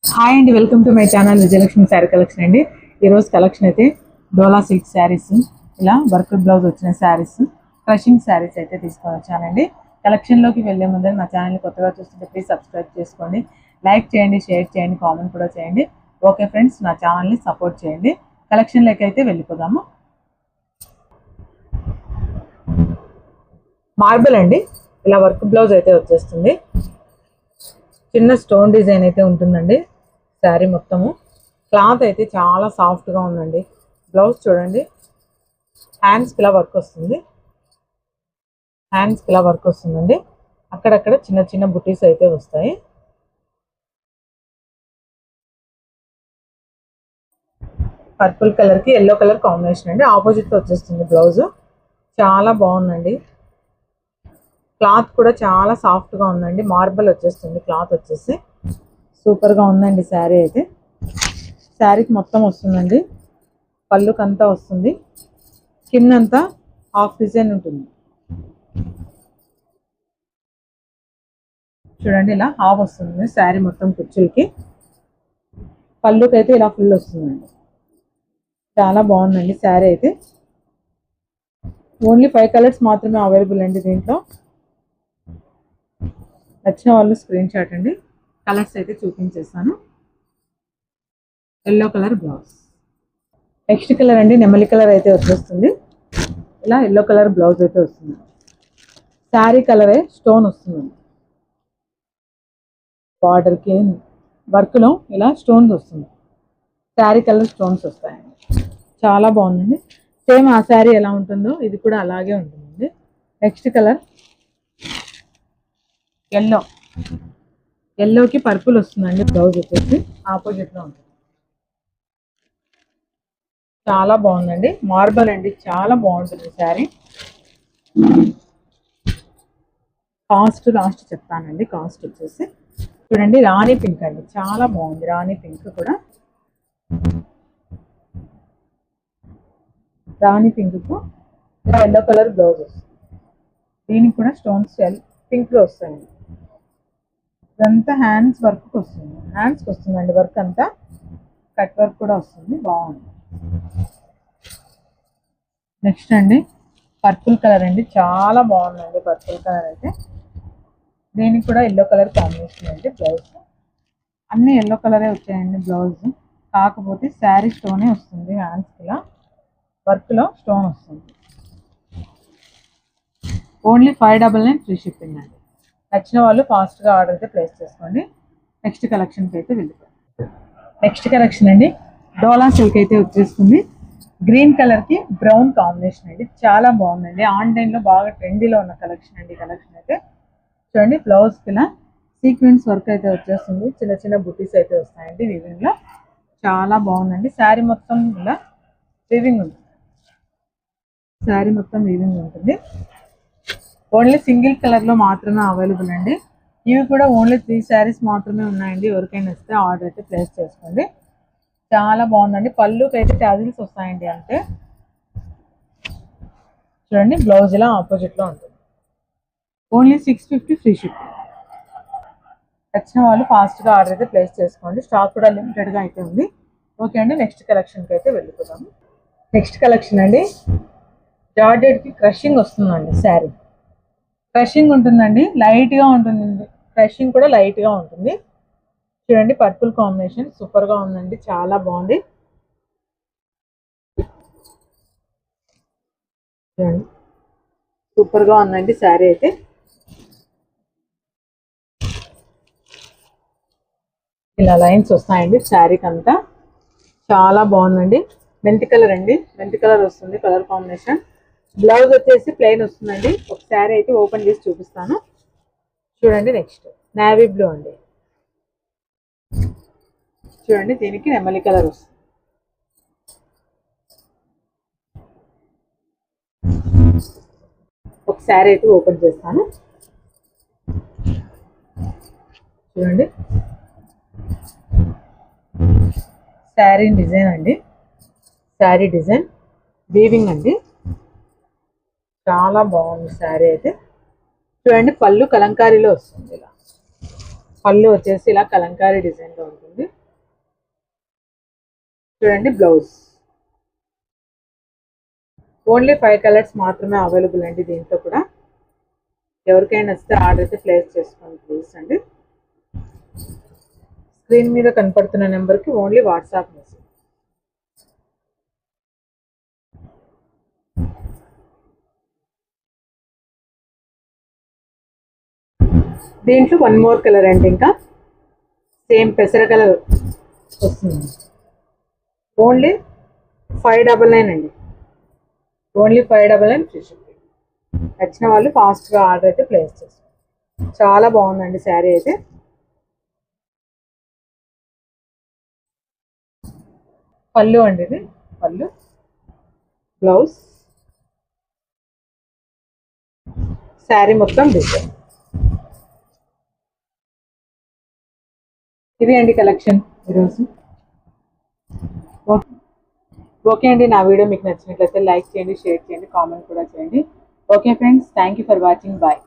Hi అండి, welcome to my channel Vijayalakshmi sari collection అండి. ఈరోజు కలెక్షన్ అయితే డోలా సిల్క్ శారీస్, ఇలా వర్క్ బ్లౌజ్ వచ్చిన శారీస్, క్రషింగ్ శారీస్ అయితే తీసుకొని వచ్చానండి. కలెక్షన్లోకి వెళ్ళే ముందే నా ఛానల్ని కొత్తగా చూస్తుంటే ప్లీజ్ సబ్స్క్రైబ్ చేసుకోండి, లైక్ చేయండి, షేర్ చేయండి, కామెంట్ కూడా చేయండి. ఓకే ఫ్రెండ్స్, నా ఛానల్ని సపోర్ట్ చేయండి. కలెక్షన్లోకి అయితే వెళ్ళిపోదాము. మార్బుల్ అండి, ఇలా వర్క్ బ్లౌజ్ అయితే వచ్చేస్తుంది. చిన్న స్టోన్ డిజైన్ అయితే ఉంటుందండి. శారీ మొత్తము క్లాత్ అయితే చాలా సాఫ్ట్గా ఉందండి. బ్లౌజ్ చూడండి, హ్యాండ్స్కి ఇలా వర్క్ వస్తుంది. హ్యాండ్స్కి ఇలా వర్క్ వస్తుందండి. అక్కడక్కడ చిన్న చిన్న బుటీస్ అయితే వస్తాయి. పర్పుల్ కలర్కి ఎల్లో కలర్ కాంబినేషన్ అండి. ఆపోజిట్లో వచ్చేస్తుంది బ్లౌజ్. చాలా బాగుందండి. క్లాత్ కూడా చాలా సాఫ్ట్గా ఉందండి. మార్బల్ వచ్చేస్తుంది క్లాత్ వచ్చేసి. సూపర్గా ఉందండి శారీ అయితే. శారీకి మొత్తం వస్తుందండి, పళ్ళుకంతా వస్తుంది, కిందంతా హాఫ్ డిజైన్ ఉంటుంది. చూడండి, ఇలా హాఫ్ వస్తుంది శారీ మొత్తం కుచ్చులకి. పళ్ళుకైతే ఇలా ఫుల్ వస్తుందండి. చాలా బాగుందండి శారీ అయితే. ఓన్లీ 5 కలర్స్ మాత్రమే అవైలబుల్ అండి దీంట్లో. నచ్చిన వాళ్ళు స్క్రీన్ షాట్ అండి. కలర్స్ అయితే చూపించేస్తాను. Yellow colour blouse, next colour అండి నెమలి కలర్ అయితే వచ్చేస్తుంది. ఇలా ఎల్లో కలర్ బ్లౌజ్ అయితే వస్తుంది. శారీ కలరే స్టోన్ వస్తుందండి. బార్డర్కి వర్క్లో ఇలా స్టోన్స్ వస్తుంది. శారీ కలర్ స్టోన్స్ వస్తాయండి. చాలా బాగుందండి. సేమ్ ఆ శారీ ఎలా ఉంటుందో ఇది కూడా అలాగే ఉంటుందండి. నెక్స్ట్ కలర్ ఎల్లో, ఎల్లోకి పర్పుల్ వస్తుందండి. బ్లౌజ్ వచ్చేసి ఆపోజిట్లో ఉంటుంది. చాలా బాగుందండి. మార్బల్ అండి, చాలా బాగుంటుంది శారీ. కాస్ట్ లాస్ట్ చెప్తానండి. కాస్ట్ వచ్చేసి చూడండి, రాణి పింక్ అండి, చాలా బాగుంది. రాణి పింక్ కూడా, రాణి పింక్కు ఎల్లో కలర్ బ్లౌజ్ వస్తుంది. దీనికి కూడా స్టోన్స్ పింక్లో వస్తాయండి. ఇదంతా హ్యాండ్స్ వర్క్ వస్తుంది, హ్యాండ్స్కి వస్తుందండి వర్క్ అంతా. కట్ వర్క్ కూడా వస్తుంది, బాగుంది. నెక్స్ట్ అండి పర్పుల్ కలర్ అండి, చాలా బాగుందండి పర్పుల్ కలర్ అయితే. దీనికి కూడా ఎల్లో కలర్ కాంబినేషన్ అండి. బ్లౌజ్ అన్నీ ఎల్లో కలరే వచ్చాయండి. బ్లౌజ్ కాకపోతే శారీ స్టోనే వస్తుంది. హ్యాండ్స్కి ఇలా వర్క్లో స్టోన్ వస్తుంది. ఓన్లీ 599 ఫ్రీ షిప్పింగ్ అండి. నచ్చిన వాళ్ళు ఫాస్ట్గా ఆర్డర్ అయితే ప్లేస్ చేసుకోండి. నెక్స్ట్ కలెక్షన్కి అయితే వెళ్ళిపోండి. నెక్స్ట్ కలెక్షన్ అండి డోలా సిల్క్ అయితే వచ్చేస్తుంది. గ్రీన్ కలర్కి బ్రౌన్ కాంబినేషన్ అండి, చాలా బాగుందండి. ఆన్లైన్లో బాగా ట్రెండీలో ఉన్న కలెక్షన్ అండి. కలెక్షన్ అయితే చూడండి, బ్లౌజ్కి ఇలా సీక్వెన్స్ వర్క్ అయితే వచ్చేస్తుంది. చిన్న చిన్న బుటీస్ అయితే వస్తాయండి వివింగ్లో. చాలా బాగుందండి. శారీ మొత్తం ఇలా వివింగ్ ఉంటుంది. శారీ మొత్తం వీవింగ్ ఉంటుంది. ఓన్లీ సింగిల్ కలర్లో మాత్రమే అవైలబుల్ అండి. ఇవి కూడా ఓన్లీ 3 శారీస్ మాత్రమే ఉన్నాయండి. ఎవరికైనా ఇస్తే ఆర్డర్ అయితే ప్లేస్ చేసుకోండి. చాలా బాగుందండి. పళ్ళుకి అయితే ట్యాజిల్స్ వస్తాయండి. అంటే చూడండి, బ్లౌజ్ ఇలా ఆపోజిట్లో ఉంటుంది. Only 650 free ship. నచ్చిన వాళ్ళు ఫాస్ట్గా ఆర్డర్ అయితే ప్లేస్ చేసుకోండి. స్టాక్ కూడా లిమిటెడ్గా అయితే ఉంది. ఓకే అండి, నెక్స్ట్ కలెక్షన్కి అయితే వెళ్ళిపోదాము. నెక్స్ట్ కలెక్షన్ అండి జార్జెట్కి క్రషింగ్ వస్తుందండి. శారీ క్రషింగ్ ఉంటుందండి, లైట్గా ఉంటుంది. క్రషింగ్ కూడా లైట్గా ఉంటుంది. చూడండి, పర్పుల్ కాంబినేషన్ సూపర్గా ఉందండి. చాలా బాగుంది. చూడండి, సూపర్గా ఉందండి శారీ అయితే. ఇలా లైన్స్ వస్తాయండి శారీకి అంతా. చాలా బాగుందండి. మెంతి కలర్ అండి, మెంతి కలర్ వస్తుంది కలర్ కాంబినేషన్. బ్లౌజ్ వచ్చేసి ప్లెయిన్ వస్తుందండి. ఒక శారీ అయితే ఓపెన్ చేసి చూపిస్తాను. చూడండి, నెక్స్ట్ నేవీ బ్లూ అండి. చూడండి, దీనికి నెమలి కలర్ వస్తుంది. ఒక శారీ అయితే ఓపెన్ చేస్తాను. చూడండి, శారీ డిజైన్ అండి. శారీ డిజైన్ వీవింగ్ అండి. చాలా బాగుంది శారీ అయితే. చూడండి, పళ్ళు కలంకారీలో వస్తుంది. ఇలా పళ్ళు వచ్చేసి ఇలా కలంకారీ డిజైన్లో ఉంటుంది. చూడండి బ్లౌజ్. ఓన్లీ 5 కలర్స్ మాత్రమే అవైలబుల్ అండి దీంట్లో కూడా. ఎవరికైనా వస్తే ఆర్డర్ అయితే ప్లేస్ చేసుకోండి ప్లీజ్ అండి. స్క్రీన్ మీద కనపడుతున్న నెంబర్కి ఓన్లీ వాట్సాప్ మెసేజ్. దీంట్లో 1 మోర్ కలర్ అండి, ఇంకా సేమ్ పెసర కలర్ వస్తుంది. ఓన్లీ 599 అండి. Only 599 free shipping. నచ్చిన వాళ్ళు ఫాస్ట్గా ఆర్డర్ అయితే ప్లేస్ చేస్తారు. చాలా బాగుందండి శారీ అయితే. పళ్ళు అండి, ఇది పళ్ళు, బ్లౌజ్, శారీ మొత్తం డిజైన్. ఇది అండి కలెక్షన్ ఈరోజు. ఓకే అండి, నా వీడియో మీకు నచ్చినట్లయితే లైక్ చేయండి, షేర్ చేయండి, కామెంట్ కూడా చేయండి. Okay friends, thank you for watching. Bye.